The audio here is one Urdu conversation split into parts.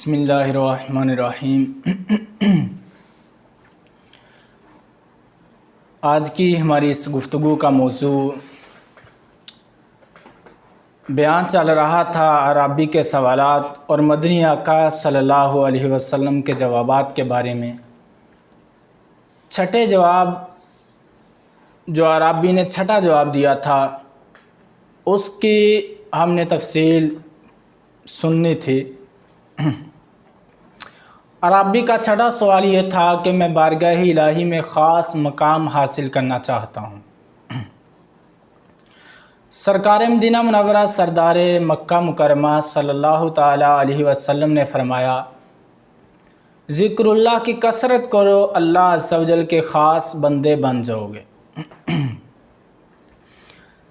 بسم اللہ الرحمن الرحیم۔ آج کی ہماری اس گفتگو کا موضوع بیان چل رہا تھا عرابی کے سوالات اور مدنی آقا صلی اللہ علیہ وسلم کے جوابات کے بارے میں۔ چھٹے جواب جو عرابی نے چھٹا جواب دیا تھا اس کی ہم نے تفصیل سننی تھی۔ عرابی کا چھٹا سوال یہ تھا کہ میں بارگاہ الہی میں خاص مقام حاصل کرنا چاہتا ہوں۔ سرکار مدینہ منورہ سردار مکہ مکرمہ صلی اللہ تعالیٰ علیہ وسلم نے فرمایا، ذکر اللہ کی کثرت کرو، اللہ عز و جل کے خاص بندے بن جاؤ گے۔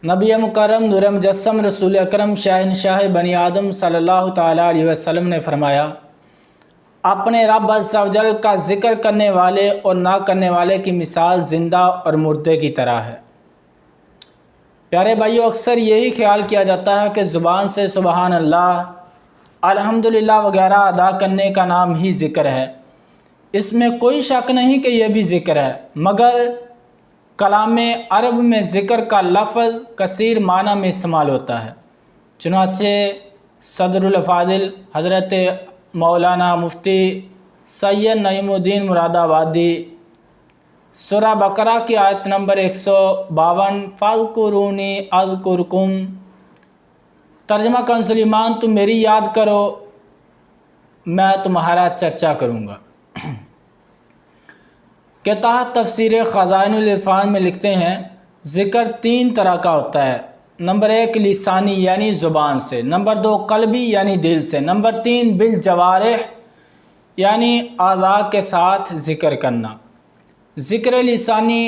نبی مکرم نور مجسم رسول اکرم شہنشاہ بنی آدم صلی اللہ تعالیٰ علیہ وسلم نے فرمایا، اپنے رب عز و جل کا ذکر کرنے والے اور نہ کرنے والے کی مثال زندہ اور مردے کی طرح ہے۔ پیارے بھائیو، اکثر یہی خیال کیا جاتا ہے کہ زبان سے سبحان اللہ، الحمدللہ وغیرہ ادا کرنے کا نام ہی ذکر ہے۔ اس میں کوئی شک نہیں کہ یہ بھی ذکر ہے، مگر کلام عرب میں ذکر کا لفظ کثیر معنی میں استعمال ہوتا ہے۔ چنانچہ صدر الافاضل حضرت مولانا مفتی سید نعیم الدین مراد آبادی سورہ بقرہ کی آیت نمبر 152 فاذکرونی اذکرکم، ترجمہ کنز ایمان، تم میری یاد کرو میں تمہارا چرچا کروں گا، کے تحت تفسیر خزائن العرفان میں لکھتے ہیں، ذکر تین طرح کا ہوتا ہے۔ نمبر 1 لسانی یعنی زبان سے، نمبر 2 قلبی یعنی دل سے، نمبر 3 بالجوارح یعنی اعضاء کے ساتھ ذکر کرنا۔ ذکر لسانی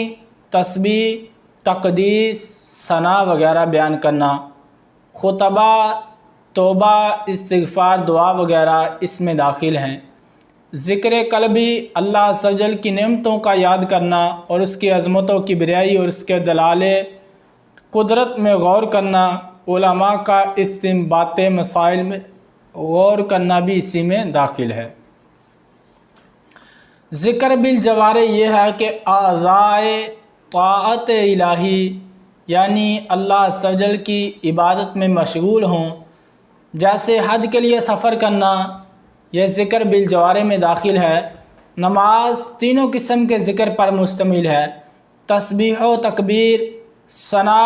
تسبیح، تقدیس، ثنا وغیرہ بیان کرنا، خطبہ، توبہ، استغفار، دعا وغیرہ اس میں داخل ہیں۔ ذکر قلبی اللہ عز و جل کی نعمتوں کا یاد کرنا اور اس کی عظمتوں کی بریائی اور اس کے دلائل قدرت میں غور کرنا، علماء کا استنباط مسائل میں غور کرنا بھی اسی میں داخل ہے۔ ذکر بالجوارح یہ ہے کہ اعضائے طاعت الہی یعنی اللہ عز و جل کی عبادت میں مشغول ہوں، جیسے حج کے لیے سفر کرنا، یہ ذکر بالجوارح میں داخل ہے۔ نماز تینوں قسم کے ذکر پر مشتمل ہے، تسبیح و تکبیر، ثنا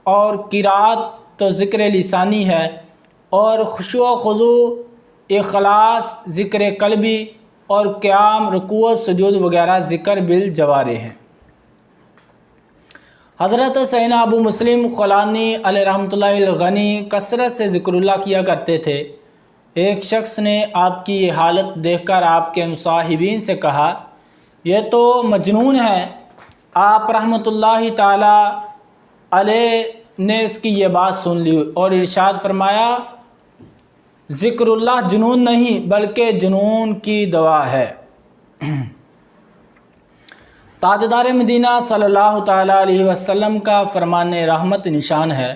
اور قرات تو ذکر لسانی ہے، اور خشوع و خضوع، اخلاص ذکر قلبی، اور قیام، رکوع و سجود وغیرہ ذکر بالجوارح ہیں۔ حضرت سیدنا ابو مسلم خولانی علیہ رحمۃ اللہ الغنی کثرت سے ذکر اللہ کیا کرتے تھے۔ ایک شخص نے آپ کی یہ حالت دیکھ کر آپ کے مصاحبین سے کہا، یہ تو مجنون ہے۔ آپ رحمۃ اللہ تعالی علیہ نے اس کی یہ بات سن لی اور ارشاد فرمایا، ذکر اللہ جنون نہیں بلکہ جنون کی دوا ہے۔ تاجدار مدینہ صلی اللہ تعالیٰ علیہ وسلم کا فرمان رحمت نشان ہے،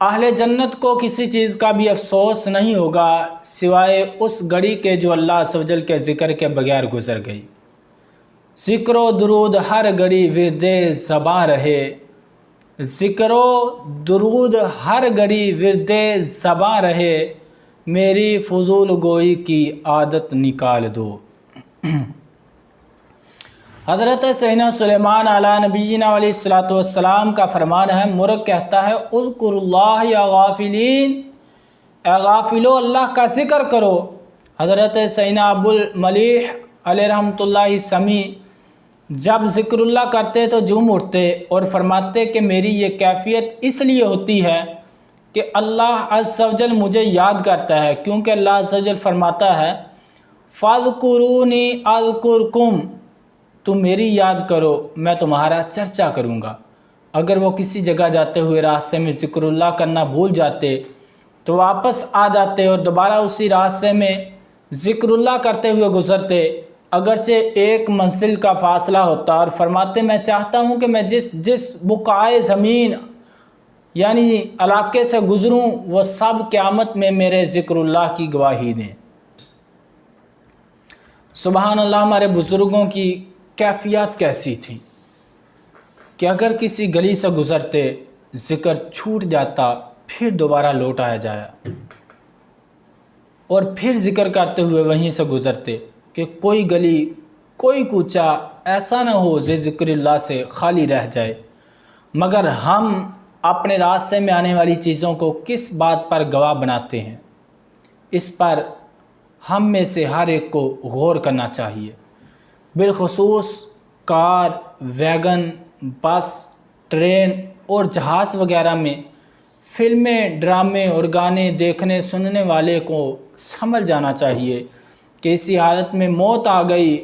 اہل جنت کو کسی چیز کا بھی افسوس نہیں ہوگا سوائے اس گھڑی کے جو اللہ عز و جل کے ذکر کے بغیر گزر گئی۔ ذکر و درود ہر گھڑی ورد زباں رہے، ذکر و درود ہر گھڑی ورد زباں رہے، میری فضول گوئی کی عادت نکال دو۔ حضرت سیدنا سلیمان علیہ نبینا علیہ الصلوۃ والسلام کا فرمان ہے، مرغ کہتا ہے، اذکر اللہ یا غافلین، اے غافلو اللہ کا ذکر کرو۔ حضرت سیدنا ابو الملیح علیہ رحمۃ اللہ سمیع جب ذکر اللہ کرتے تو جھوم اٹھتے اور فرماتے کہ میری یہ کیفیت اس لیے ہوتی ہے کہ اللہ عز و جل مجھے یاد کرتا ہے، کیونکہ اللہ عز و جل فرماتا ہے، فاذکرونی اذکرکم، تم میری یاد کرو میں تمہارا چرچا کروں گا۔ اگر وہ کسی جگہ جاتے ہوئے راستے میں ذکر اللہ کرنا بھول جاتے تو واپس آ جاتے اور دوبارہ اسی راستے میں ذکر اللہ کرتے ہوئے گزرتے، اگرچہ ایک منزل کا فاصلہ ہوتا، اور فرماتے میں چاہتا ہوں کہ میں جس بقعۂ زمین یعنی علاقے سے گزروں وہ سب قیامت میں میرے ذکر اللہ کی گواہی دیں۔ سبحان اللہ، ہمارے بزرگوں کی کیفیات کیسی تھی کہ اگر کسی گلی سے گزرتے ذکر چھوٹ جاتا پھر دوبارہ لوٹ آیا جایا اور پھر ذکر کرتے ہوئے وہیں سے گزرتے کہ کوئی گلی کوئی کوچہ ایسا نہ ہو جو ذکر اللہ سے خالی رہ جائے۔ مگر ہم اپنے راستے میں آنے والی چیزوں کو کس بات پر گواہ بناتے ہیں، اس پر ہم میں سے ہر ایک کو غور کرنا چاہیے۔ بالخصوص کار، ویگن، بس، ٹرین اور جہاز وغیرہ میں فلمیں، ڈرامے اور گانے دیکھنے سننے والے کو سمجھ جانا چاہیے کہ اسی حالت میں موت آ گئی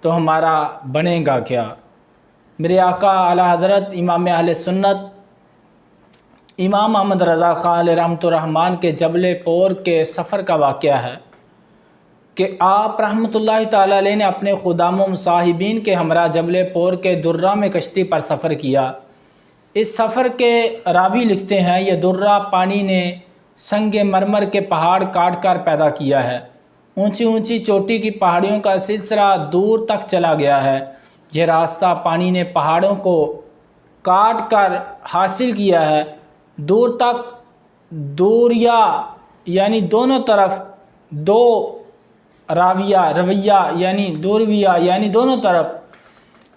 تو ہمارا بنے گا کیا۔ میرے آقا اعلیٰ حضرت امام اہل سنت امام احمد رضا خان علیہ رحمۃ الرحمن کے جبل پور کے سفر کا واقعہ ہے کہ آپ رحمۃ اللہ تعالیٰ علیہ نے اپنے خدام و مصاحبین کے ہمراہ جبل پور کے درہ میں کشتی پر سفر کیا۔ اس سفر کے راوی لکھتے ہیں، یہ درہ پانی نے سنگ مرمر کے پہاڑ کاٹ کر پیدا کیا ہے۔ اونچی اونچی چوٹی کی پہاڑیوں کا سلسلہ دور تک چلا گیا ہے۔ یہ راستہ پانی نے پہاڑوں کو کاٹ کر حاصل کیا ہے۔ دور تک دوریا یعنی دونوں طرف، دو رویہ یعنی دورویہ یعنی دونوں طرف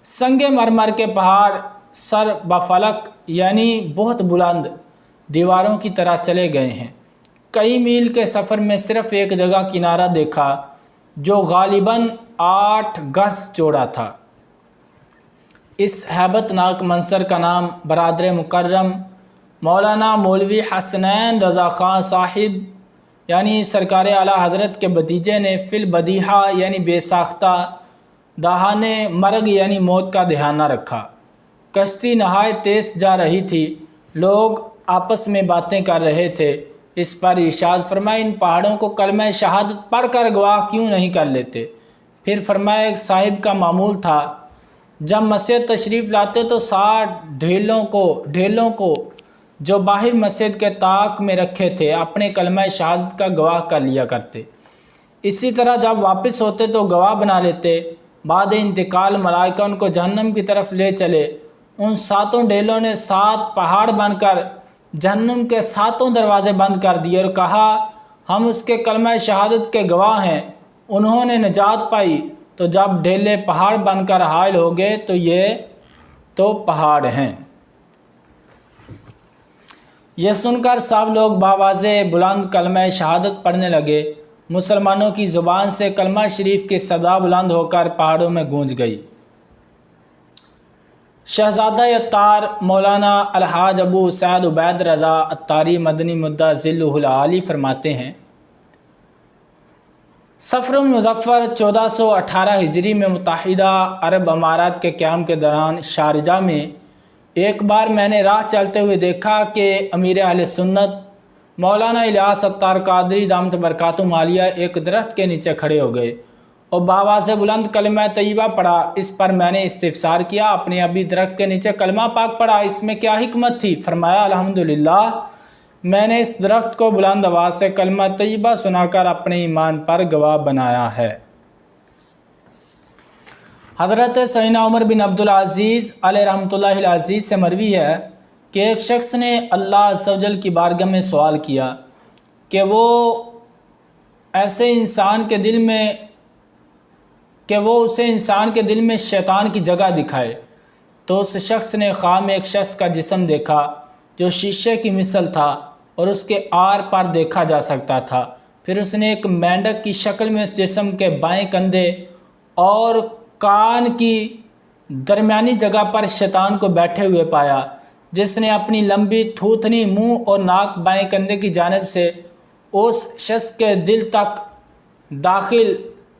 سنگ مرمر کے پہاڑ سر بفلک یعنی بہت بلند دیواروں کی طرح چلے گئے ہیں۔ کئی میل کے سفر میں صرف ایک جگہ کنارہ دیکھا جو غالباً 8 گز چوڑا تھا۔ اس ہیبت ناک منظر کا نام برادر مکرم مولانا مولوی حسنین رضا خان صاحب یعنی سرکار اعلیٰ حضرت کے بھتیجے نے فی البدیہہ یعنی بے ساختہ، دہانے مرگ یعنی موت کا دہانہ رکھا۔ کشتی نہایت تیز جا رہی تھی، لوگ آپس میں باتیں کر رہے تھے۔ اس پر ارشاد فرمایا، ان پہاڑوں کو کلمہ شہادت پڑھ کر گواہ کیوں نہیں کر لیتے؟ پھر فرمایا، ایک صاحب کا معمول تھا جب مسجد تشریف لاتے تو 60 ڈھیلوں کو جو باہر مسجد کے طاق میں رکھے تھے اپنے کلمہ شہادت کا گواہ کر لیا کرتے۔ اسی طرح جب واپس ہوتے تو گواہ بنا لیتے۔ بعد انتقال ملائکہ ان کو جہنم کی طرف لے چلے۔ ان 7 ڈھیلوں نے 7 پہاڑ بن کر جہنم کے 7 دروازے بند کر دیے اور کہا، ہم اس کے کلمہ شہادت کے گواہ ہیں۔ انہوں نے نجات پائی۔ تو جب ڈھیلے پہاڑ بن کر حائل ہو گئے تو یہ تو پہاڑ ہیں۔ یہ سن کر سب لوگ باواز بلند کلمہ شہادت پڑھنے لگے۔ مسلمانوں کی زبان سے کلمہ شریف کی صدا بلند ہو کر پہاڑوں میں گونج گئی۔ شہزادہ عطار مولانا الحاج ابو سعد عبید رضا عطاری مدنی مدہ ذلہ العالی فرماتے ہیں، صفر المظفر 1418 ہجری میں متحدہ عرب امارات کے قیام کے دوران شارجہ میں ایک بار میں نے راہ چلتے ہوئے دیکھا کہ امیر اہل سنت مولانا الیاس عطار قادری دامت برکاتہم عالیہ ایک درخت کے نیچے کھڑے ہو گئے اور باواز بلند کلمہ طیبہ پڑھا۔ اس پر میں نے استفسار کیا، اپنے ابھی درخت کے نیچے کلمہ پاک پڑھا، اس میں کیا حکمت تھی؟ فرمایا، الحمدللہ، میں نے اس درخت کو بلند آواز سے کلمہ طیبہ سنا کر اپنے ایمان پر گواہ بنایا ہے۔ حضرت سیدنا عمر بن عبدالعزیز علیہ رحمۃ اللہ العزیز سے مروی ہے کہ ایک شخص نے اللہ عز و جل کی بارگاہ میں سوال کیا کہ وہ اسے انسان کے دل میں شیطان کی جگہ دکھائے۔ تو اس شخص نے خواب میں ایک شخص کا جسم دیکھا جو شیشے کی مثل تھا اور اس کے آر پار دیکھا جا سکتا تھا۔ پھر اس نے ایک مینڈک کی شکل میں اس جسم کے بائیں کندھے اور کان کی درمیانی جگہ پر شیطان کو بیٹھے ہوئے پایا، جس نے اپنی لمبی تھوتنی منہ اور ناک بائیں کندھے کی جانب سے اس شخص کے دل تک داخل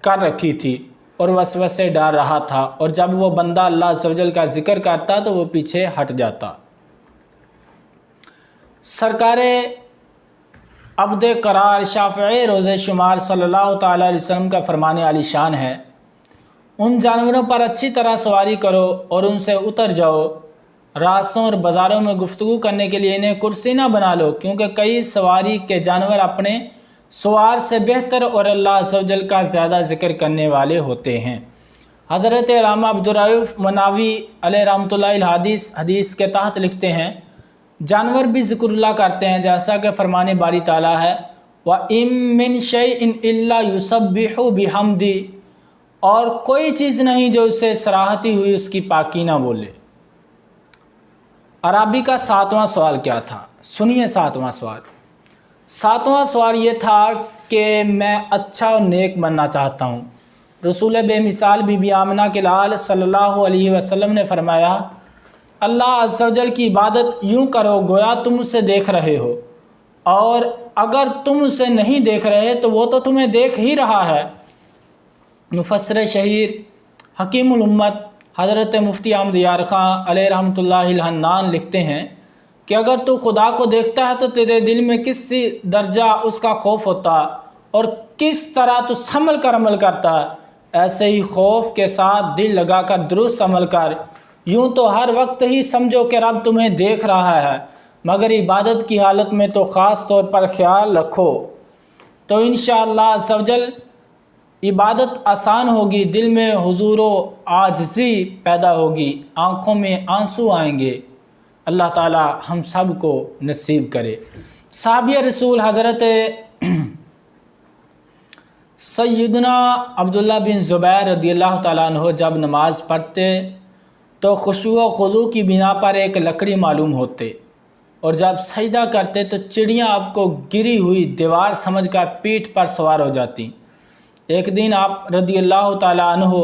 کر رکھی تھی اور وسوسے ڈال رہا تھا، اور جب وہ بندہ اللہ عز و جل کا ذکر کرتا تو وہ پیچھے ہٹ جاتا۔ سرکار عبد قرار شافع روز شمار صلی اللہ تعالیٰ علیہ وسلم کا فرمان عالی شان ہے، ان جانوروں پر اچھی طرح سواری کرو اور ان سے اتر جاؤ۔ راستوں اور بازاروں میں گفتگو کرنے کے لیے انہیں کرسی نہ بنا لو، کیونکہ کئی سواری کے جانور اپنے سوار سے بہتر اور اللہ عز و جل کا زیادہ ذکر کرنے والے ہوتے ہیں۔ حضرت علامہ عبدالرؤف مناوی علیہ رحمۃ اللہ الحدیث حدیث کے تحت لکھتے ہیں جانور بھی ذکر اللہ کرتے ہیں، جیسا کہ فرمان باری تعالیٰ ہے وَإِن مِّن شَيْءٍ إِلَّا يُسَبِّحُ بِحَمْدِهِ، اور کوئی چیز نہیں جو اسے سراہتی ہوئی اس کی پاکی نہ بولے۔ عرابی کا 7واں سوال کیا تھا؟ سنیے 7واں سوال۔ 7واں سوال یہ تھا کہ میں اچھا اور نیک بننا چاہتا ہوں۔ رسول بے مثال بی بی آمنہ کے لال صلی اللہ علیہ وسلم نے فرمایا اللہ عز و جل کی عبادت یوں کرو گویا تم اسے دیکھ رہے ہو، اور اگر تم اسے نہیں دیکھ رہے تو وہ تو تمہیں دیکھ ہی رہا ہے۔ مفسر شہیر حکیم الامت حضرت مفتی احمد یار خان علیہ رحمۃ اللہ الحنان لکھتے ہیں کہ اگر تو خدا کو دیکھتا ہے تو تیرے دل میں کس درجہ اس کا خوف ہوتا اور کس طرح تو سنبھل کر عمل کرتا، ایسے ہی خوف کے ساتھ دل لگا کر درست عمل کر، یوں تو ہر وقت ہی سمجھو کہ رب تمہیں دیکھ رہا ہے، مگر عبادت کی حالت میں تو خاص طور پر خیال رکھو، تو انشاءاللہ عز و جل عبادت آسان ہوگی، دل میں حضور و عاجزی پیدا ہوگی، آنکھوں میں آنسو آئیں گے۔ اللہ تعالی ہم سب کو نصیب کرے۔ صحابی رسول حضرت سیدنا عبداللہ بن زبیر رضی اللہ تعالیٰ عنہ جب نماز پڑھتے تو خشوع و خضوع کی بنا پر ایک لکڑی معلوم ہوتے، اور جب سجدہ کرتے تو چڑیاں آپ کو گری ہوئی دیوار سمجھ کر پیٹھ پر سوار ہو جاتی۔ ایک دن آپ رضی اللہ تعالیٰ عنہ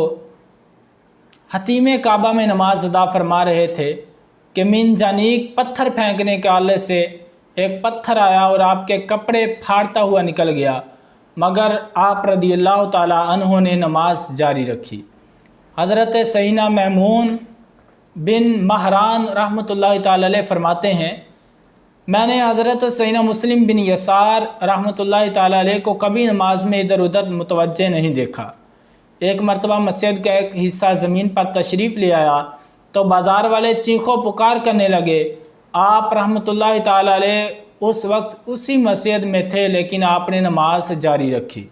حتیم کعبہ میں نماز ادا فرما رہے تھے کہ من جانیک پتھر پھینکنے کے آلے سے ایک پتھر آیا اور آپ کے کپڑے پھاڑتا ہوا نکل گیا، مگر آپ رضی اللہ تعالیٰ عنہ نے نماز جاری رکھی۔ حضرت سیدنا میمون بن مہران رحمۃ اللہ تعالیٰ علیہ فرماتے ہیں میں نے حضرت سیدنا مسلم بن یسار رحمۃ اللہ تعالیٰ علیہ کو کبھی نماز میں ادھر ادھر متوجہ نہیں دیکھا۔ ایک مرتبہ مسجد کا ایک حصہ زمین پر تشریف لے آیا تو بازار والے چیخو پکار کرنے لگے۔ آپ رحمۃ اللہ تعالیٰ علیہ اس وقت اسی مسجد میں تھے، لیکن آپ نے نماز جاری رکھی۔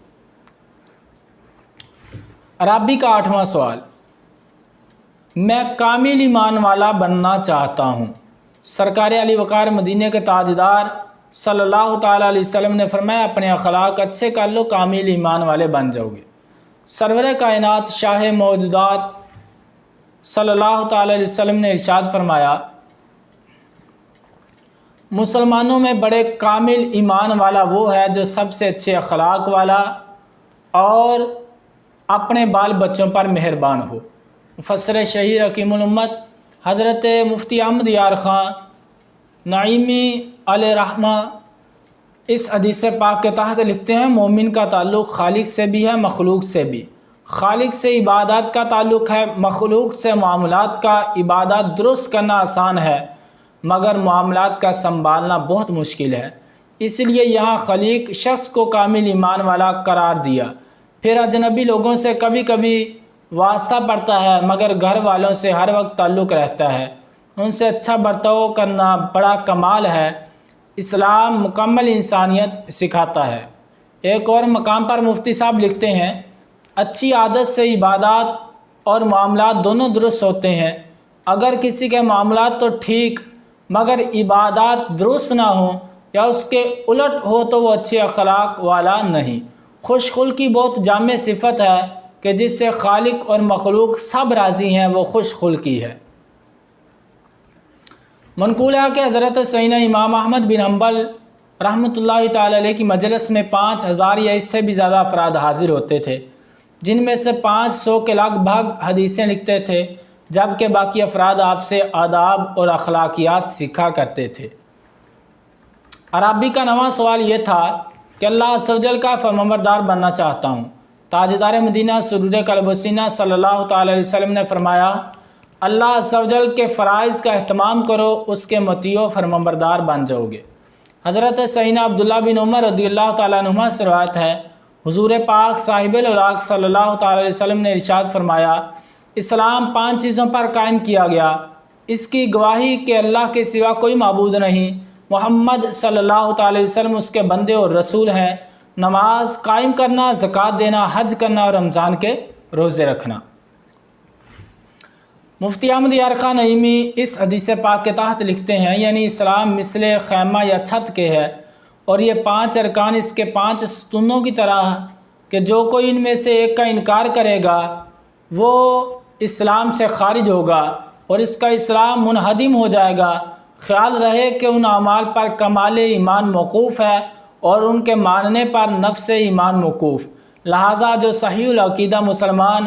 عرابی کا 8واں سوال، میں کامل ایمان والا بننا چاہتا ہوں۔ سرکار علی وقار مدینہ کے تاجدار صلی اللہ تعالیٰ علیہ وسلم نے فرمایا اپنے اخلاق اچھے کر لو، کامل ایمان والے بن جاؤ گے۔ سرور کائنات شاہ موجودات صلی اللہ تعالیٰ علیہ وسلم نے ارشاد فرمایا مسلمانوں میں بڑے کامل ایمان والا وہ ہے جو سب سے اچھے اخلاق والا اور اپنے بال بچوں پر مہربان ہو۔ مفسر شہیر حکیم الامت حضرت مفتی احمد یار خان نعیمی علیہ رحمہ اس حدیث پاک کے تحت لکھتے ہیں مومن کا تعلق خالق سے بھی ہے مخلوق سے بھی۔ خالق سے عبادات کا تعلق ہے، مخلوق سے معاملات کا۔ عبادات درست کرنا آسان ہے مگر معاملات کا سنبھالنا بہت مشکل ہے، اس لیے یہاں خالق شخص کو کامل ایمان والا قرار دیا۔ پھر اجنبی لوگوں سے کبھی کبھی واسطہ پڑتا ہے مگر گھر والوں سے ہر وقت تعلق رہتا ہے، ان سے اچھا برتاؤ کرنا بڑا کمال ہے۔ اسلام مکمل انسانیت سکھاتا ہے۔ ایک اور مقام پر مفتی صاحب لکھتے ہیں اچھی عادت سے عبادات اور معاملات دونوں درست ہوتے ہیں۔ اگر کسی کے معاملات تو ٹھیک مگر عبادات درست نہ ہوں یا اس کے الٹ ہو تو وہ اچھے اخلاق والا نہیں۔ خوش خلقی بہت جامع صفت ہے کہ جس سے خالق اور مخلوق سب راضی ہیں، وہ خوش خلقی ہے۔ منقول ہے کہ حضرت سیدنا امام احمد بن حنبل رحمۃ اللہ تعالی علیہ کی مجلس میں 5000 یا اس سے بھی زیادہ افراد حاضر ہوتے تھے، جن میں سے 500 کے لگ بھگ حدیثیں لکھتے تھے، جبکہ باقی افراد آپ سے آداب اور اخلاقیات سیکھا کرتے تھے۔ عرابی کا 9واں سوال یہ تھا کہ اللہ عز و جل کا فرمانبردار بننا چاہتا ہوں۔ تاجدار مدینہ سرور قلب و سینہ صلی اللہ تعالی علیہ وسلم نے فرمایا اللہ عز و جل کے فرائض کا اہتمام کرو، اس کے مطیع و فرمانبردار بن جاؤ گے۔ حضرت سیدنا عبداللہ بن عمر رضی اللہ تعالیٰ عنہما سے روایت ہے حضور پاک صاحب الوراق صلی اللہ تعالی علیہ وسلم نے ارشاد فرمایا اسلام 5 چیزوں پر قائم کیا گیا، اس کی گواہی کہ اللہ کے سوا کوئی معبود نہیں، محمد صلی اللہ تعالی علیہ وسلم اس کے بندے اور رسول ہیں، نماز قائم کرنا، زکوٰۃ دینا، حج کرنا اور رمضان کے روزے رکھنا۔ مفتی احمد یار خان نعیمی اس حدیث پاک کے تحت لکھتے ہیں، یعنی اسلام مثل خیمہ یا چھت کے ہے، اور یہ 5 ارکان اس کے 5 ستونوں کی طرح کہ جو کوئی ان میں سے ایک کا انکار کرے گا وہ اسلام سے خارج ہوگا اور اس کا اسلام منہدم ہو جائے گا۔ خیال رہے کہ ان اعمال پر کمال ایمان موقوف ہے اور ان کے ماننے پر نفس ایمان موقوف، لہٰذا جو صحیح العقیدہ مسلمان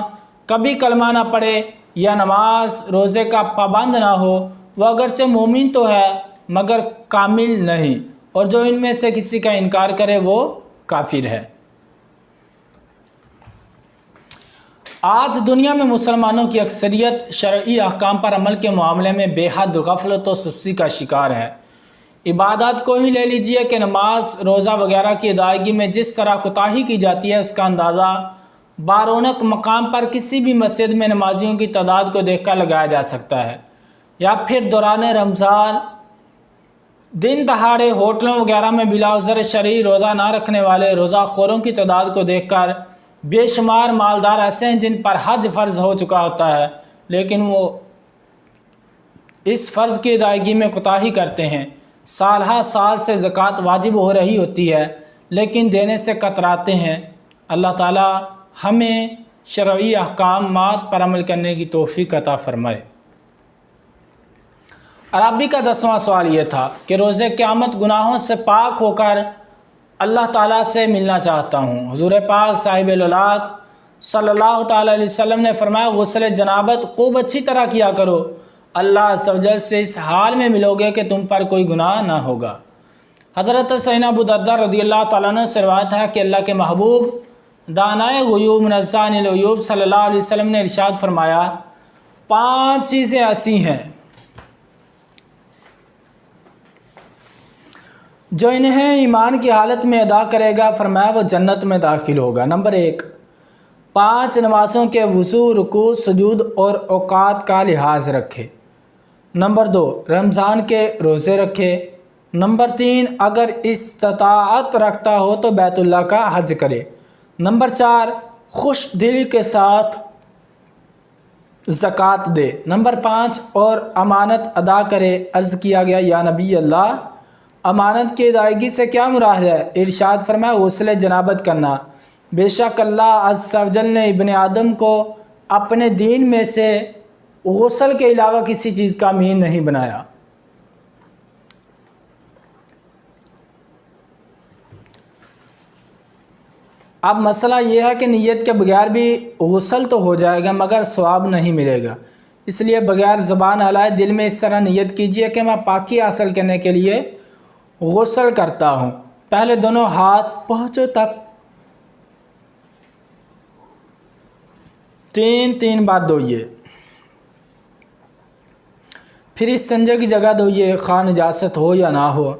کبھی کلمہ نہ پڑھے یا نماز روزے کا پابند نہ ہو، وہ اگرچہ مومن تو ہے مگر کامل نہیں، اور جو ان میں سے کسی کا انکار کرے وہ کافر ہے۔ آج دنیا میں مسلمانوں کی اکثریت شرعی احکام پر عمل کے معاملے میں بے حد غفلت و سستی کا شکار ہے۔ عبادات کو ہی لے لیجئے کہ نماز روزہ وغیرہ کی ادائیگی میں جس طرح کوتاہی کی جاتی ہے اس کا اندازہ بارونق مقام پر کسی بھی مسجد میں نمازیوں کی تعداد کو دیکھ کر لگایا جا سکتا ہے، یا پھر دوران رمضان دن دہاڑے ہوٹلوں وغیرہ میں بلا عذر شرعی روزہ نہ رکھنے والے روزہ خوروں کی تعداد کو دیکھ کر بے شمار مالدار ایسے ہیں جن پر حج فرض ہو چکا ہوتا ہے لیکن وہ اس فرض کی ادائیگی میں کوتاہی کرتے ہیں۔ سال ہر سال سے زکوٰۃ واجب ہو رہی ہوتی ہے لیکن دینے سے کتراتے ہیں۔ اللہ تعالی ہمیں شرعی احکامات پر عمل کرنے کی توفیق عطا فرمائے۔ عربی کا 10واں سوال یہ تھا کہ روز قیامت گناہوں سے پاک ہو کر اللہ تعالیٰ سے ملنا چاہتا ہوں۔ حضور پاک صاحب الولاد صلی اللہ تعالیٰ علیہ وسلم نے فرمایا غسل جنابت خوب اچھی طرح کیا کرو، اللہ عز و جل سے اس حال میں ملو گے کہ تم پر کوئی گناہ نہ ہوگا۔ حضرت سیدنا ابو درداء رضی اللہ تعالیٰ عنہ سے روایت ہے کہ اللہ کے محبوب دانائے غیوب منزہ عن العیوب صلی اللہ علیہ وسلم نے ارشاد فرمایا 5 چیزیں ایسی ہیں جو انہیں ایمان کی حالت میں ادا کرے گا، فرمایا وہ جنت میں داخل ہوگا۔ نمبر 1، 5 نمازوں کے وضو، رکوع، سجود اور اوقات کا لحاظ رکھے۔ نمبر 2، رمضان کے روزے رکھے۔ نمبر 3، اگر استطاعت رکھتا ہو تو بیت اللہ کا حج کرے۔ نمبر 4، خوش دلی کے ساتھ زکوٰۃ دے۔ نمبر 5، اور امانت ادا کرے۔ عرض کیا گیا یا نبی اللہ امانت کی ادائیگی سے کیا مراد ہے؟ ارشاد فرمایا غسل جنابت کرنا۔ بے شک اللہ عز و جل نے ابن آدم کو اپنے دین میں سے غسل کے علاوہ کسی چیز کا امین نہیں بنایا۔ اب مسئلہ یہ ہے کہ نیت کے بغیر بھی غسل تو ہو جائے گا مگر ثواب نہیں ملے گا، اس لیے بغیر زبان ہلائے دل میں اس طرح نیت کیجئے کہ میں پاکی حاصل کرنے کے لیے غسل کرتا ہوں۔ پہلے دونوں ہاتھ پہنچوں تک 3 بار دھوئیے، پھر استنجے کی جگہ دھوئیے خواہ نجاست ہو یا نہ ہو،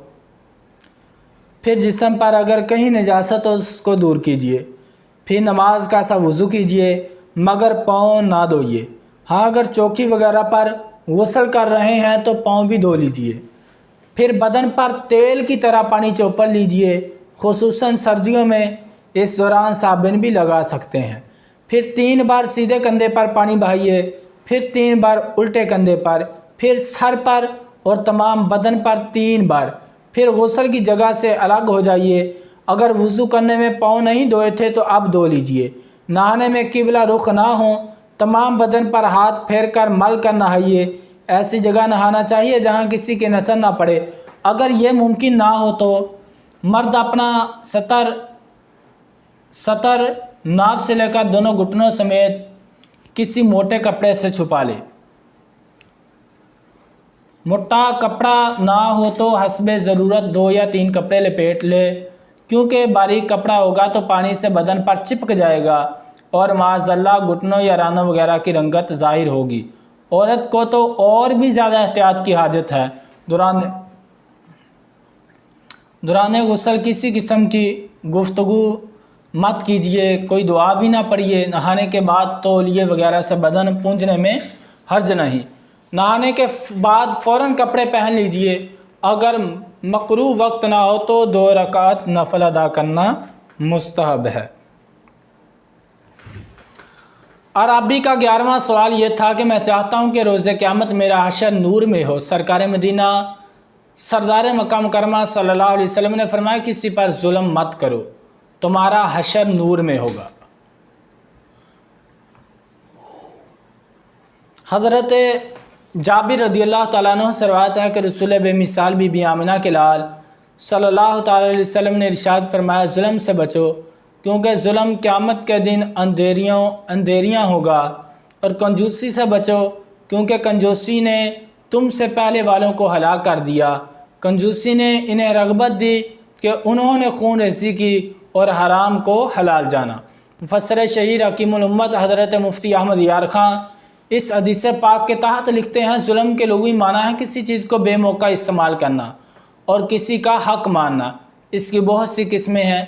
پھر جسم پر اگر کہیں نجاست ہو اس کو دور کیجئے، پھر نماز کا سا وضو کیجئے مگر پاؤں نہ دھوئیے۔ ہاں اگر چوکی وغیرہ پر غسل کر رہے ہیں تو پاؤں بھی دھو لیجئے، پھر بدن پر تیل کی طرح پانی چوپڑ لیجئے، خصوصاً سردیوں میں اس دوران صابن بھی لگا سکتے ہیں۔ پھر 3 بار سیدھے کندھے پر پانی بہائیے، پھر 3 بار الٹے کندھے پر، پھر سر پر اور تمام بدن پر 3 بار، پھر غسل کی جگہ سے الگ ہو جائیے۔ اگر وضو کرنے میں پاؤں نہیں دھوئے تھے تو اب دھو لیجئے۔ نہانے میں قبلہ رخ نہ ہوں، تمام بدن پر ہاتھ پھیر کر مل کر نہائیے۔ ایسی جگہ نہانا چاہیے جہاں کسی کی نظر نہ پڑے۔ اگر یہ ممکن نہ ہو تو مرد اپنا سطر ناف سے لے کر دونوں گھٹنوں سمیت کسی موٹے کپڑے سے چھپا لے۔ موٹا کپڑا نہ ہو تو حسب ضرورت 2 یا 3 کپڑے لپیٹ لے، کیونکہ باریک کپڑا ہوگا تو پانی سے بدن پر چپک جائے گا اور معاذ اللہ گھٹنوں یا رانوں وغیرہ کی رنگت ظاہر ہوگی۔ عورت کو تو اور بھی زیادہ احتیاط کی حاجت ہے۔ دوران غسل کسی قسم کی گفتگو مت کیجیے، کوئی دعا بھی نہ پڑھیے۔ نہانے کے بعد تولیے وغیرہ سے بدن پونجھنے میں حرج نہیں۔ نہانے کے بعد فوراً کپڑے پہن لیجئے۔ اگر مکروہ وقت نہ ہو تو 2 رکعت نفل ادا کرنا مستحب ہے۔ عرابی کا 11واں سوال یہ تھا کہ میں چاہتا ہوں کہ روز قیامت میرا حشر نور میں ہو۔ سرکار مدینہ سردار مکہ مکرمہ صلی اللہ علیہ وسلم نے فرمایا کسی پر ظلم مت کرو، تمہارا حشر نور میں ہوگا۔ حضرت جابر رضی اللہ تعالیٰ عنہ سے روایت ہے کہ رسول بے مثال بی بی آمنہ کے لال صلی اللہ تعالیٰ علیہ وسلم نے ارشاد فرمایا ظلم سے بچو، کیونکہ ظلم قیامت کے دن اندھیریاں ہوگا، اور کنجوسی سے بچو، کیونکہ کنجوسی نے تم سے پہلے والوں کو ہلاک کر دیا۔ کنجوسی نے انہیں رغبت دی کہ انہوں نے خون ریزی کی اور حرام کو حلال جانا۔ مفسر شہیر حکیم الامت حضرت مفتی احمد یار خان اس حدیث پاک کے تحت لکھتے ہیں ظلم کے لغوی معنی ہے کسی چیز کو بے موقع استعمال کرنا اور کسی کا حق ماننا۔ اس کی بہت سی قسمیں ہیں،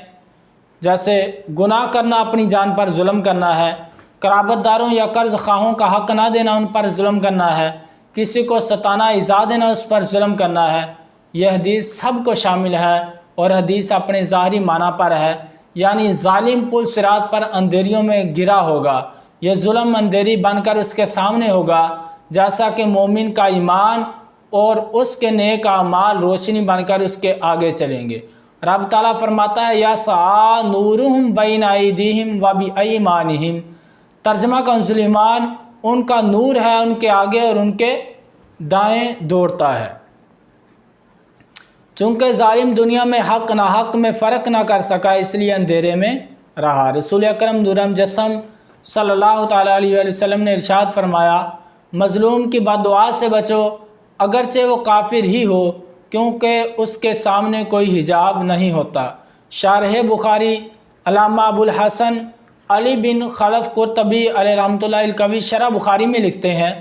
جیسے گناہ کرنا اپنی جان پر ظلم کرنا ہے، قرابت داروں یا قرض خواہوں کا حق نہ دینا ان پر ظلم کرنا ہے، کسی کو ستانا ایذا دینا اس پر ظلم کرنا ہے۔ یہ حدیث سب کو شامل ہے اور حدیث اپنے ظاہری معنی پر ہے، یعنی ظالم پل صراط پر اندھیریوں میں گرا ہوگا، یہ ظلم اندھیری بن کر اس کے سامنے ہوگا، جیسا کہ مومن کا ایمان اور اس کے نیک اعمال روشنی بن کر اس کے آگے چلیں گے۔ رب تعالیٰ فرماتا ہے یسعیٰ نورہم بین ایدیہم و بایمانہم، ترجمہ کنز ایمان ان کا نور ہے ان کے آگے اور ان کے دائیں دوڑتا ہے۔ چونکہ ظالم دنیا میں حق ناحق میں فرق نہ کر سکا اس لیے اندھیرے میں رہا۔ رسول اکرم نور مجسم صلی اللہ تعالیٰ علیہ وسلم نے ارشاد فرمایا مظلوم کی بد دعا سے بچو اگرچہ وہ کافر ہی ہو، کیونکہ اس کے سامنے کوئی حجاب نہیں ہوتا۔ شارح بخاری علامہ ابو الحسن علی بن خلف قرطبی علیہ رحمۃ اللہ القوی شرح بخاری میں لکھتے ہیں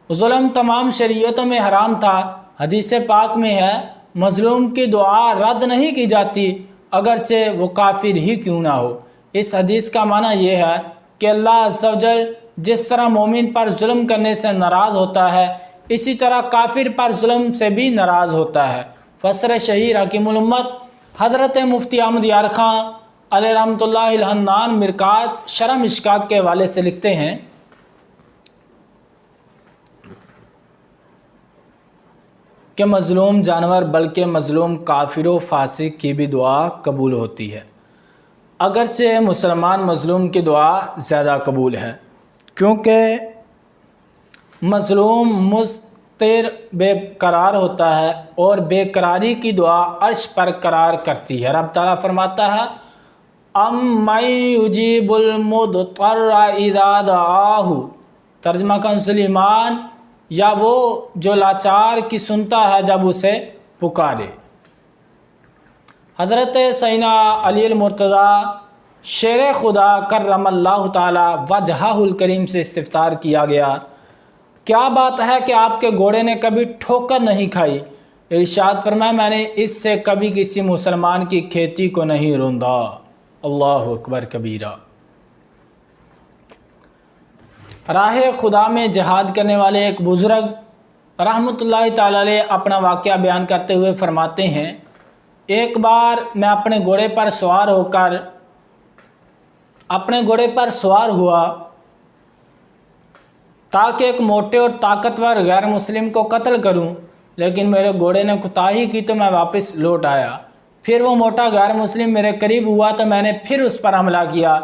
ظلم تمام شریعتوں میں حرام تھا۔ حدیث پاک میں ہے مظلوم کی دعا رد نہیں کی جاتی اگرچہ وہ کافر ہی کیوں نہ ہو۔ اس حدیث کا معنی یہ ہے کہ اللہ عز و جل جس طرح مومن پر ظلم کرنے سے ناراض ہوتا ہے اسی طرح کافر پر ظلم سے بھی ناراض ہوتا ہے۔ مفسر شہیر حکیم الامت حضرت مفتی احمد یار خان علیہ رحمۃ اللہ الحنان مرکات شرح مشکات کے حوالے سے لکھتے ہیں کہ مظلوم جانور بلکہ مظلوم کافر و فاسق کی بھی دعا قبول ہوتی ہے، اگرچہ مسلمان مظلوم کی دعا زیادہ قبول ہے، کیونکہ مظلوم مضطر بے قرار ہوتا ہے اور بے قراری کی دعا عرش پر قرار کرتی ہے۔ رب تعالیٰ فرماتا ہے اَمَّن يُجِيبُ الْمُضْطَرَّ إِذَا دَعَاهُ، ترجمہ کنز ایمان یا وہ جو لاچار کی سنتا ہے جب اسے پکارے۔ حضرت سیدنا علی المرتضیٰ شیر خدا کرم اللہ تعالی وجہہ الکریم سے استفسار کیا گیا کیا بات ہے کہ آپ کے گھوڑے نے کبھی ٹھوکر نہیں کھائی؟ ارشاد فرمایا میں نے اس سے کبھی کسی مسلمان کی کھیتی کو نہیں روندا۔ اللہ اکبر کبیرہ۔ راہ خدا میں جہاد کرنے والے ایک بزرگ رحمۃ اللہ تعالی علیہ اپنا واقعہ بیان کرتے ہوئے فرماتے ہیں ایک بار میں اپنے گھوڑے پر سوار ہوا تاکہ ایک موٹے اور طاقتور غیر مسلم کو قتل کروں، لیکن میرے گھوڑے نے کوتاہی کی تو میں واپس لوٹ آیا۔ پھر وہ موٹا غیر مسلم میرے قریب ہوا تو میں نے پھر اس پر حملہ کیا،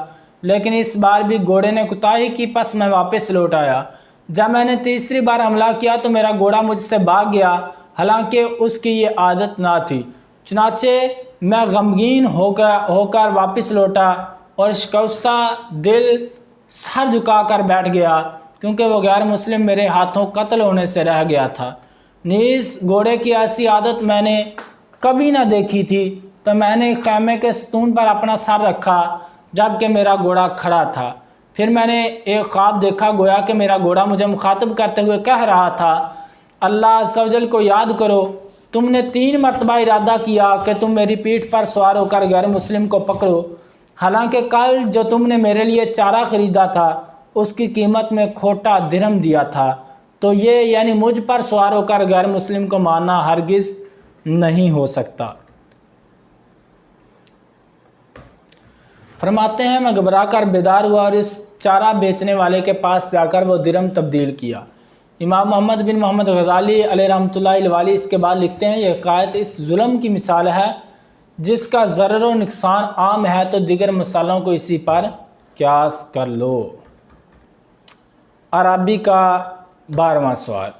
لیکن اس بار بھی گھوڑے نے کوتاہی کی، پس میں واپس لوٹ آیا۔ جب میں نے تیسری بار حملہ کیا تو میرا گھوڑا مجھ سے بھاگ گیا، حالانکہ اس کی یہ عادت نہ تھی۔ چنانچہ میں غمگین ہو کر واپس لوٹا اور شکستہ دل سر جھکا کر بیٹھ گیا، کیونکہ وہ غیر مسلم میرے ہاتھوں قتل ہونے سے رہ گیا تھا۔ نیز گھوڑے کی ایسی عادت میں نے کبھی نہ دیکھی تھی، تو میں نے خیمے کے ستون پر اپنا سر رکھا جبکہ میرا گھوڑا کھڑا تھا۔ پھر میں نے ایک خواب دیکھا، گویا کہ میرا گھوڑا مجھے مخاطب کرتے ہوئے کہہ رہا تھا اللہ عز و جل کو یاد کرو، تم نے 3 مرتبہ ارادہ کیا کہ تم میری پیٹھ پر سوار ہو کر غیر مسلم کو پکڑو، حالانکہ کل جو تم نے میرے لیے چارہ خریدا تھا اس کی قیمت میں کھوٹا درہم دیا تھا، تو یہ یعنی مجھ پر سوار ہو کر غیر مسلم کو مارنا ہرگز نہیں ہو سکتا۔ فرماتے ہیں میں گھبرا کر بیدار ہوا اور اس چارہ بیچنے والے کے پاس جا کر وہ درہم تبدیل کیا۔ امام محمد بن محمد غزالی علیہ رحمۃ اللہ الوالی اس کے بعد لکھتے ہیں یہ حکایت اس ظلم کی مثال ہے جس کا ضرر و نقصان عام ہے تو دیگر مثالوں کو اسی پر قیاس کر لو۔ عرابی کا 12واں سوال۔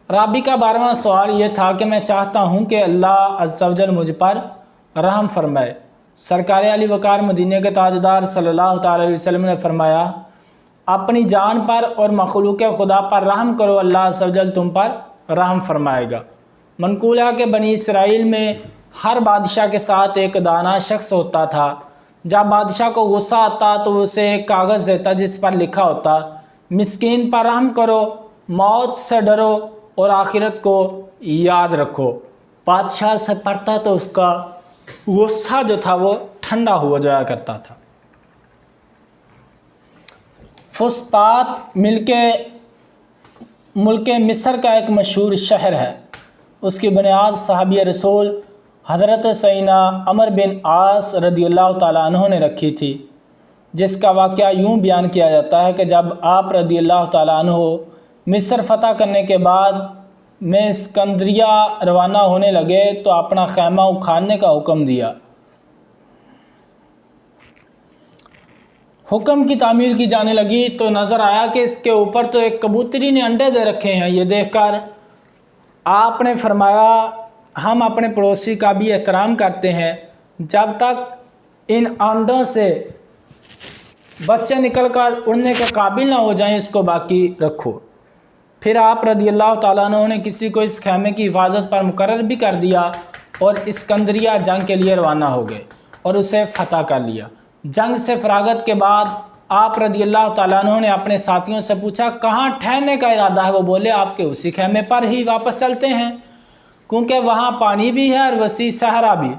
عرابی کا 12واں سوال یہ تھا کہ میں چاہتا ہوں کہ اللہ عز و جل مجھ پر رحم فرمائے۔ سرکار علی وقار مدینہ کے تاجدار صلی اللہ تعالی علیہ وسلم نے فرمایا اپنی جان پر اور مخلوق خدا پر رحم کرو، اللہ عز و جل تم پر رحم فرمائے گا۔ منقول ہے کہ بنی اسرائیل میں ہر بادشاہ کے ساتھ ایک دانا شخص ہوتا تھا۔ جب بادشاہ کو غصہ آتا تو اسے ایک کاغذ دیتا جس پر لکھا ہوتا مسکین پر رحم کرو، موت سے ڈرو اور آخرت کو یاد رکھو۔ بادشاہ سے پڑھتا تو اس کا غصہ جو تھا وہ ٹھنڈا ہو جایا کرتا تھا۔ فسطاط ملک مصر کا ایک مشہور شہر ہے۔ اس کی بنیاد صحابی رسول حضرت سیدنا عمر بن عاص رضی اللہ تعالیٰ عنہ نے رکھی تھی، جس کا واقعہ یوں بیان کیا جاتا ہے کہ جب آپ رضی اللہ تعالیٰ عنہ مصر فتح کرنے کے بعد میں اسکندریہ روانہ ہونے لگے تو اپنا خیمہ اکھاڑنے کا حکم دیا۔ حکم کی تعمیل کی جانے لگی تو نظر آیا کہ اس کے اوپر تو ایک کبوتری نے انڈے دے رکھے ہیں۔ یہ دیکھ کر آپ نے فرمایا ہم اپنے پڑوسی کا بھی احترام کرتے ہیں، جب تک ان انڈوں سے بچے نکل کر اڑنے کے قابل نہ ہو جائیں اس کو باقی رکھو۔ پھر آپ رضی اللہ تعالیٰ عنہ نے کسی کو اس خیمے کی حفاظت پر مقرر بھی کر دیا اور اسکندریہ جنگ کے لیے روانہ ہو گئے اور اسے فتح کر لیا۔ جنگ سے فراغت کے بعد آپ رضی اللہ تعالیٰ عنہ نے اپنے ساتھیوں سے پوچھا کہاں ٹھہرنے کا ارادہ ہے؟ وہ بولے آپ کے اسی خیمے پر ہی واپس چلتے ہیں کیونکہ وہاں پانی بھی ہے اور وسیع صحرا بھی۔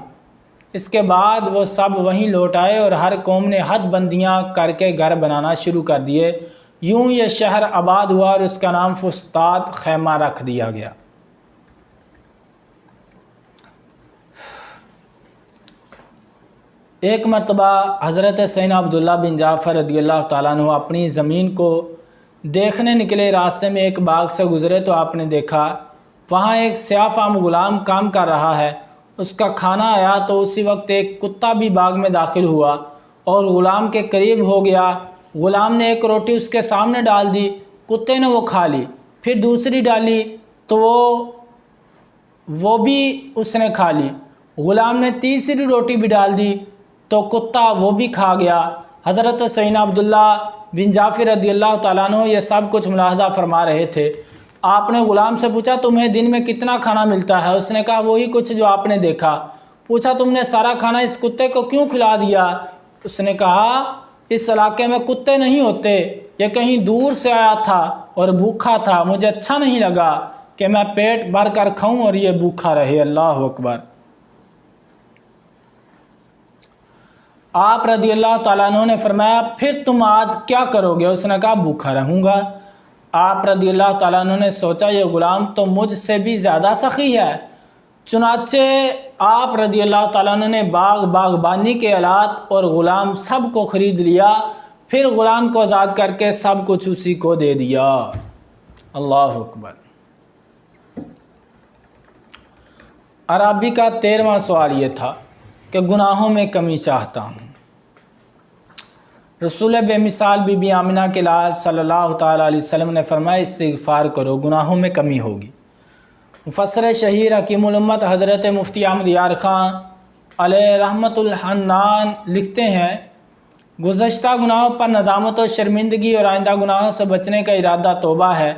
اس کے بعد وہ سب وہیں لوٹ آئے اور ہر قوم نے حد بندیاں کر کے گھر بنانا شروع کر دیے۔ یوں یہ شہر آباد ہوا اور اس کا نام فسطاط خیمہ رکھ دیا گیا۔ ایک مرتبہ حضرت سیدنا عبداللہ بن جعفر رضی اللہ تعالیٰ عنہ اپنی زمین کو دیکھنے نکلے، راستے میں ایک باغ سے گزرے تو آپ نے دیکھا وہاں ایک سیاہ فام غلام کام کر رہا ہے۔ اس کا کھانا آیا تو اسی وقت ایک کتا بھی باغ میں داخل ہوا اور غلام کے قریب ہو گیا۔ غلام نے ایک روٹی اس کے سامنے ڈال دی، کتے نے وہ کھا لی، پھر دوسری ڈالی تو وہ بھی اس نے کھا لی۔ غلام نے تیسری روٹی بھی ڈال دی تو کتا وہ بھی کھا گیا۔ حضرت سیدنا عبداللہ بن جعفر رضی اللہ تعالیٰ عنہ یہ سب کچھ ملاحظہ فرما رہے تھے۔ آپ نے غلام سے پوچھا تمہیں دن میں کتنا کھانا ملتا ہے؟ اس نے کہا وہی کچھ جو آپ نے دیکھا۔ پوچھا تم نے سارا کھانا اس کتے کو کیوں کھلا دیا؟ اس نے کہا اس علاقے میں کتے نہیں ہوتے، یہ کہیں دور سے آیا تھا اور بھوکھا تھا، مجھے اچھا نہیں لگا کہ میں پیٹ بھر کر کھاؤں اور یہ بھوکھا رہے۔ اللہ اکبر۔ آپ رضی اللہ تعالیٰ عنہ نے فرمایا پھر تم آج کیا کرو گے؟ اس نے کہا بھوکھا رہوں گا۔ آپ رضی اللہ تعالیٰ عنہ نے سوچا یہ غلام تو مجھ سے بھی زیادہ سخی ہے، چنانچہ آپ رضی اللہ تعالیٰ عنہ نے باغبانی کے آلات اور غلام سب کو خرید لیا، پھر غلام کو آزاد کر کے سب کچھ اسی کو دے دیا۔ اللہ اکبر۔ عرابی کا 13واں سوال یہ تھا کہ گناہوں میں کمی چاہتا ہوں۔ رسول بے مثال بی بی آمنہ کے لال صلی اللہ تعالیٰ علیہ وسلم نے فرمایا استغفار کرو گناہوں میں کمی ہوگی۔ مفسر شہیر حکیم الامت حضرت مفتی احمد یار خان علیہ رحمت الحنان لکھتے ہیں گزشتہ گناہوں پر ندامت و شرمندگی اور آئندہ گناہوں سے بچنے کا ارادہ توبہ ہے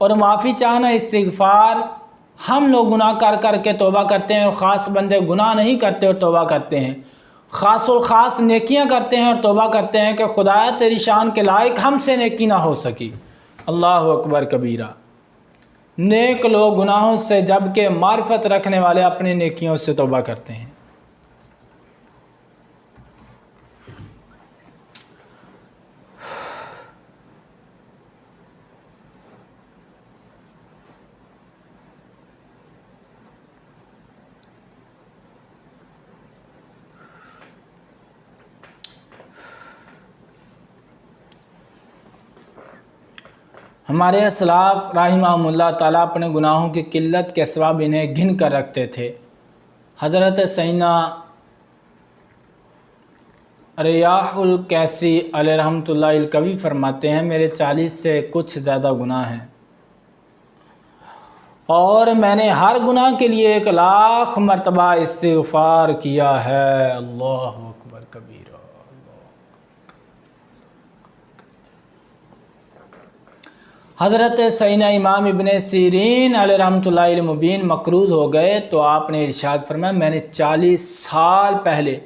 اور معافی چاہنا استغفار۔ ہم لوگ گناہ کر کر کے توبہ کرتے ہیں اور خاص بندے گناہ نہیں کرتے اور توبہ کرتے ہیں، خاص الخاص نیکیاں کرتے ہیں اور توبہ کرتے ہیں کہ خدایا تیری شان کے لائق ہم سے نیکی نہ ہو سکی۔ اللہ اکبر کبیرہ۔ نیک لوگ گناہوں سے جبکہ معرفت رکھنے والے اپنے نیکیوں سے توبہ کرتے ہیں۔ ہمارے اسلاف رحمہم اللہ تعالیٰ اپنے گناہوں کی قلت کے سبب انہیں گن کر رکھتے تھے۔ حضرت سیدنا ریاح الکیسی علیہ رحمۃ اللہ الکوی فرماتے ہیں میرے 40 سے کچھ زیادہ گناہ ہیں اور میں نے ہر گناہ کے لیے 1,00,000 مرتبہ استغفار کیا ہے۔ اللہ اکبر کبیرہ۔ حضرت سیدنا امام ابن سیرین علیہ رحمۃ اللہ علیہ مبین مقروض ہو گئے تو آپ نے ارشاد فرمایا میں نے 40 سال پہلے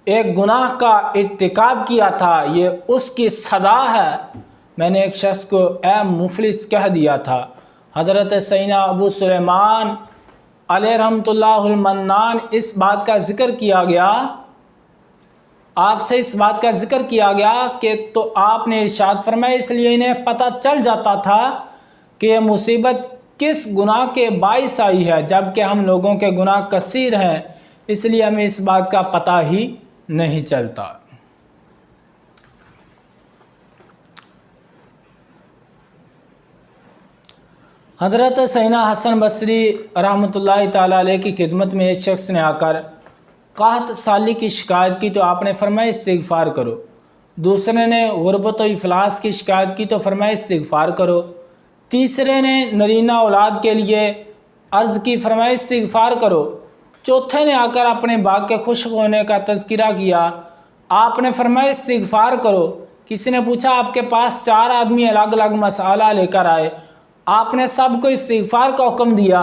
ایک گناہ کا ارتکاب کیا تھا، یہ اس کی سزا ہے۔ میں نے ایک شخص کو اے مفلس کہہ دیا تھا۔ حضرت سیدنا ابو سلیمان علیہ رحمۃ اللہ المنان اس بات کا ذکر کیا گیا، آپ سے اس بات کا ذکر کیا گیا کہ تو آپ نے ارشاد فرمایا اس لیے انہیں پتہ چل جاتا تھا کہ یہ مصیبت کس گناہ کے باعث آئی ہے، جبکہ ہم لوگوں کے گناہ کثیر ہیں اس لیے ہمیں اس بات کا پتہ ہی نہیں چلتا۔ حضرت سیدنا حسن بصری رحمۃ اللہ تعالیٰ علیہ کی خدمت میں ایک شخص نے آ کر قحط سالی کی شکایت کی تو آپ نے فرمایا استغفار کرو۔ دوسرے نے غربت و افلاس کی شکایت کی تو فرمایا استغفار کرو۔ تیسرے نے نرینہ اولاد کے لیے عرض کی، فرمایا استغفار کرو۔ چوتھے نے آ کر اپنے باغ کے خشک ہونے کا تذکرہ کیا، آپ نے فرمایا استغفار کرو۔ کسی نے پوچھا آپ کے پاس 4 آدمی الگ الگ مسئلہ لے کر آئے، آپ نے سب کو استغفار کا حکم دیا۔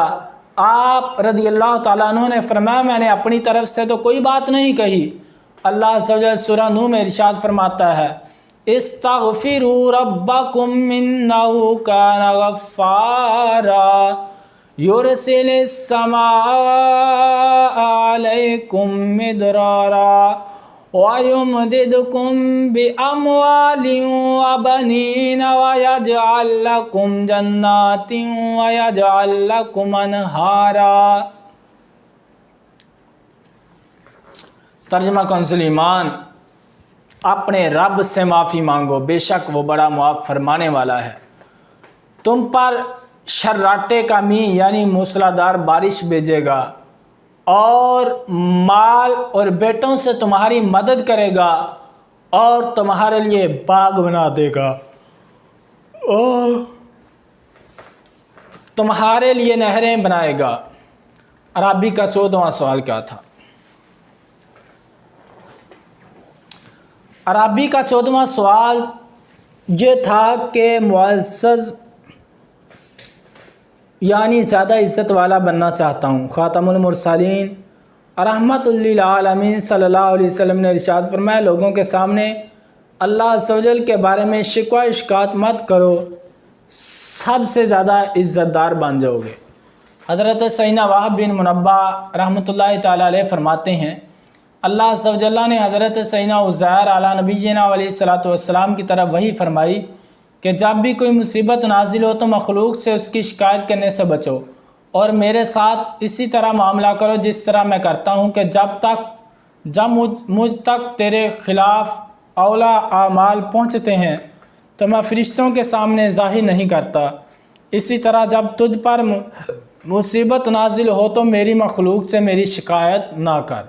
آپ رضی اللہ تعالیٰ عنہ نے فرمایا میں نے اپنی طرف سے تو کوئی بات نہیں کہی۔ اللہ عز و جل سورہ نوح میں ارشاد فرماتا ہے استغفروا ربکم انہ کان غفارا یرسل السماء علیکم مدرارا وَيُمْدِدْكُمْ بِأَمْوَالٍ وَبَنِينَ وَيَجْعَلْ لَكُمْ جَنَّاتٍ وَيَجْعَلْ لَكُمْ أَنْهَارًا۔ ترجمہ کنزُ ایمان، اپنے رب سے معافی مانگو، بے شک وہ بڑا معاف فرمانے والا ہے۔ تم پر شراٹے کا مینہ یعنی موسلادھار بارش بھیجے گا اور مال اور بیٹوں سے تمہاری مدد کرے گا اور تمہارے لیے باغ بنا دے گا اور تمہارے لیے نہریں بنائے گا۔ عرابی کا 14واں سوال کیا تھا؟ عرابی کا 14واں سوال یہ تھا کہ معزز یعنی زیادہ عزت والا بننا چاہتا ہوں۔ خاتم المرسلین رحمت للعالمین صلی اللہ علیہ وسلم نے ارشاد فرمایا لوگوں کے سامنے اللہ عز و جل کے بارے میں شکوہ اشکات مت کرو، سب سے زیادہ عزت دار بن جاؤ گے۔ حضرت سیدنا وہب بن منبہ رحمۃ اللہ تعالیٰ علیہ فرماتے ہیں اللہ عز و جل نے حضرت سیدنا عزیر علی نبینا علیہ الصلوۃ والسلام کی طرف وحی فرمائی کہ جب بھی کوئی مصیبت نازل ہو تو مخلوق سے اس کی شکایت کرنے سے بچو اور میرے ساتھ اسی طرح معاملہ کرو جس طرح میں کرتا ہوں کہ جب مجھ تک تیرے خلاف اولا اعمال پہنچتے ہیں تو میں فرشتوں کے سامنے ظاہر نہیں کرتا، اسی طرح جب تجھ پر مصیبت نازل ہو تو میری مخلوق سے میری شکایت نہ کر۔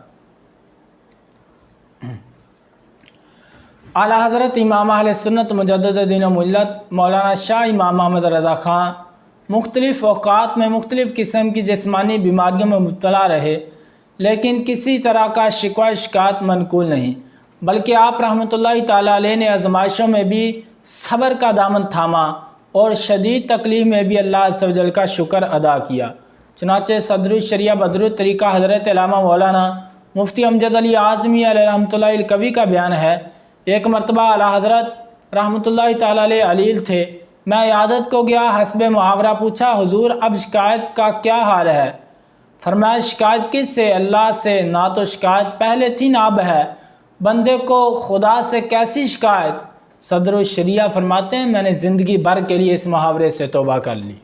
اعلیٰ حضرت امام اہل سنت مجدد دین و ملت مولانا شاہ امام محمد رضا خان مختلف اوقات میں مختلف قسم کی جسمانی بیماریوں میں مبتلا رہے لیکن کسی طرح کا شکوہ شکایت منقول نہیں، بلکہ آپ رحمۃ اللہ تعالیٰ علیہ نے آزمائشوں میں بھی صبر کا دامن تھاما اور شدید تکلیف میں بھی اللہ عز و جل کا شکر ادا کیا۔ چنانچہ صدر الشریعہ بدر الطریقہ حضرت علامہ مولانا مفتی امجد علی اعظمی علیہ رحمۃ اللہ الکوی کا بیان ہے ایک مرتبہ اعلیٰ حضرت رحمۃ اللہ تعالیٰ علیہ علیل تھے، میں عیادت کو گیا، حسب محاورہ پوچھا حضور اب شکایت کا کیا حال ہے؟ فرمایا شکایت کس سے؟ اللہ سے، نہ تو شکایت پہلے تھی نہ اب ہے، بندے کو خدا سے کیسی شکایت؟ صدر الشریعہ فرماتے ہیں میں نے زندگی بھر کے لیے اس محاورے سے توبہ کر لی۔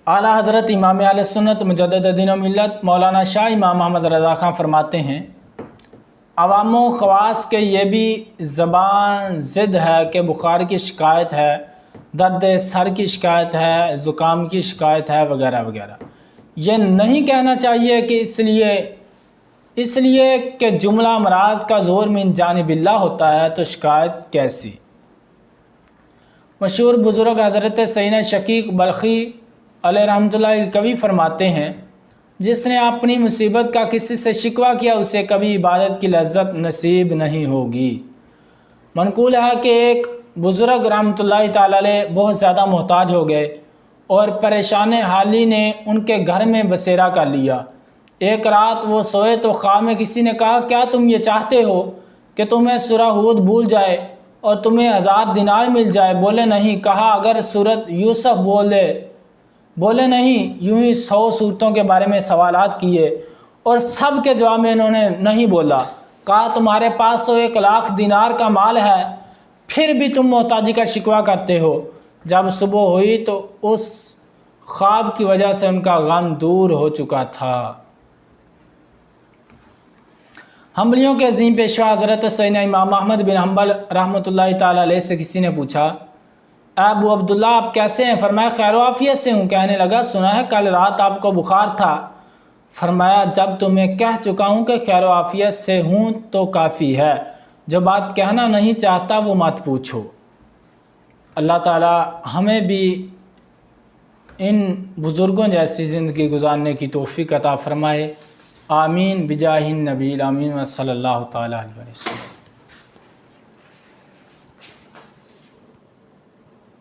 اعلیٰ حضرت امام اہل سنت مجدد دین و ملت مولانا شاہ امام محمد رضا خان فرماتے ہیں عوام و خواص کے یہ بھی زبان ضد ہے کہ بخار کی شکایت ہے، درد سر کی شکایت ہے، زکام کی شکایت ہے وغیرہ وغیرہ۔ یہ نہیں کہنا چاہیے کہ اس لیے کہ جملہ امراض کا زور من جانب اللہ ہوتا ہے تو شکایت کیسی؟ مشہور بزرگ حضرت سیدنا شقیق بلخی علیہ رحمۃ اللہ الکوی فرماتے ہیں، جس نے اپنی مصیبت کا کسی سے شکوہ کیا اسے کبھی عبادت کی لذت نصیب نہیں ہوگی۔ منقول ہے کہ ایک بزرگ رحمۃ اللہ تعالی علیہ بہت زیادہ محتاج ہو گئے اور پریشان حالی نے ان کے گھر میں بسیرا کر لیا۔ ایک رات وہ سوئے تو خواب میں کسی نے کہا، کیا تم یہ چاہتے ہو کہ تمہیں سورہ ہود بھول جائے اور تمہیں 1000 دینار مل جائے؟ بولے نہیں۔ کہا اگر سورۃ یوسف بولے نہیں۔ یوں ہی 100 صورتوں کے بارے میں سوالات کیے اور سب کے جواب میں انہوں نے نہیں بولا۔ کہا تمہارے پاس تو 1,00,000 دینار کا مال ہے، پھر بھی تم محتاجی کا شکوہ کرتے ہو۔ جب صبح ہوئی تو اس خواب کی وجہ سے ان کا غم دور ہو چکا تھا۔ حنبلیوں کے عظیم پیشوا حضرت سیدنا امام احمد بن حنبل رحمۃ اللہ تعالی علیہ سے کسی نے پوچھا، اے ابو عبداللہ آپ کیسے ہیں؟ فرمایا خیر و عافیت سے ہوں۔ کہنے لگا سنا ہے کل رات آپ کو بخار تھا۔ فرمایا جب تمہیں کہہ چکا ہوں کہ خیر و عافیت سے ہوں تو کافی ہے، جو بات کہنا نہیں چاہتا وہ مت پوچھو۔ اللہ تعالی ہمیں بھی ان بزرگوں جیسی زندگی گزارنے کی توفیق عطا فرمائے۔ آمین بجاہ النبی آمین و صلی اللہ تعالی علیہ وسلم۔